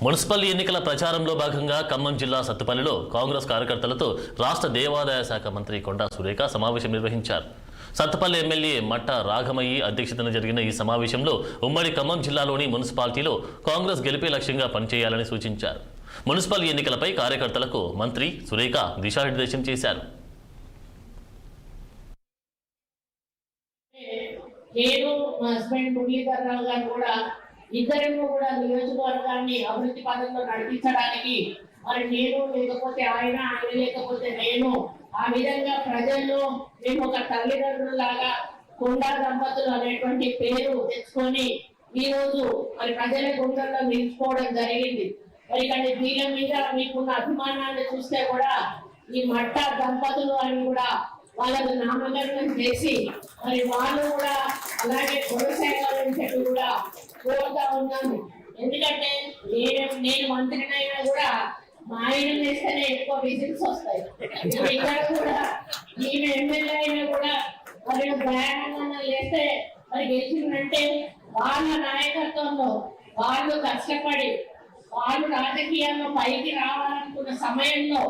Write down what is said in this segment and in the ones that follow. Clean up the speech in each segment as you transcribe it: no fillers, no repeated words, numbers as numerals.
Municipal ఎన్నికల ప్రచారంలో భాగంగా ఖమ్మం జిల్లా సత్తుపల్లిలో కాంగ్రెస్ కార్యకర్తలతో రాష్ట్ర దేవాదాయ శాఖ మంత్రి కొండా సురేఖ సమావేశం నిర్వహించారు. సత్తుపల్లి ఎమ్మెల్యే మట్ట రాఘమయ్యి అధ్యక్షతన జరిగిన ఈ సమావేశంలో ఉమ్మడి ఖమ్మం జిల్లాలోని మున్సిపాలిటీలో కాంగ్రెస్ గెలిపే లక్ష్యంగా పనిచేయాలని సూచించారు. మున్సిపల్ ఎన్నికలపై కార్యకర్తలకు మంత్రి సురేఖ దిశానిర్దేశం చేశారు. నేను మా హస్బెండ్ మురళీధరరావు గారు కూడా ఇద్దరు కూడా నియోజకవర్గాన్ని అభివృద్ధి పదంలో నడిపించడానికి మరి నేను లేకపోతే ఆయన లేకపోతే నేను ఆ విధంగా ప్రజల్లో మేము ఒక తల్లిదండ్రులాగా కొండా దంపతులు అనేటువంటి పేరు తెచ్చుకొని ఈ రోజు మరి ప్రజల గుండెల్లో నిలుచుకోవడం జరిగింది. మరి కానీ వీళ్ళ మీద మీకున్న అభిమానాన్ని చూస్తే కూడా ఈ మట్ట దంపతులు అని కూడా వాళ్ళకు నామకరణం చేసి మరి వాళ్ళు కూడా అలాగే కొనసాగాలని కూడా కోరుతా ఉన్నాను. ఎందుకంటే నేను మంత్రినైనా కూడా మా ఆయన వేస్తేనే ఎక్కువ విజిట్స్ వస్తాయి. ఇక్కడ కూడా ఈమె ఎమ్మెల్యే అయినా కూడా మరి ప్రయాణంగా చేస్తే మరి గెలిచిందంటే వాళ్ళ నాయకత్వంలో వాళ్ళు కష్టపడి వాళ్ళు రాజకీయాల్లో పైకి రావాలనుకున్న సమయంలో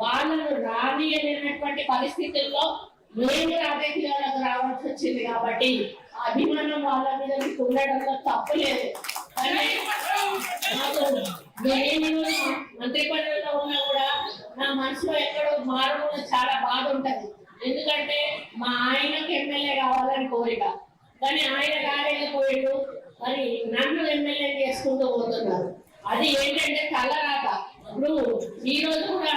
వాళ్ళను రానియలేనటువంటి పరిస్థితుల్లో మేము రాజకీయాలకు రావాల్సి వచ్చింది. కాబట్టి అభిమానం వాళ్ళ మీద ఉండడంలో తప్పు లేదు. నేను మంత్రి పదవిలో ఉన్నా కూడా నా మనసులో ఎక్కడో మారుమూల చాలా బాధ ఉంటది. ఎందుకంటే మా ఆయనకు ఎమ్మెల్యే కావాలని కోరిక, కానీ ఆయన కాలేకపోయాడు. మరి నన్ను ఎమ్మెల్యే చేసుకుంటూ పోతున్నారు. అది ఏంటంటే కలరాక. ఇప్పుడు ఈ రోజు కూడా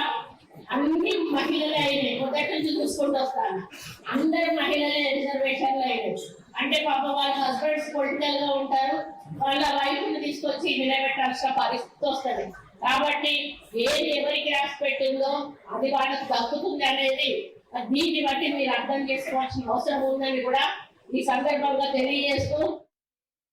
అన్ని మహిళలే అయినాయి. మొదటి నుంచి చూసుకుంటూ వస్తాను, అందరు మహిళలే రిజర్వేషన్లు అయినాయి. అంటే పాప వాళ్ళ హస్బెండ్స్ పొలిటికల్ గా ఉంటారు, వాళ్ళ వైఫ్ని తీసుకొచ్చి నిలబెట్టాల్సిన పరిస్థితి వస్తుంది. కాబట్టి ఏది ఎవరికి రాసి పెట్టిందో అది వాళ్ళకి దక్కుతుంది అనేది దీన్ని బట్టి మీరు అర్థం చేసుకోవాల్సిన అవసరం ఉందని కూడా ఈ సందర్భంగా తెలియజేస్తూ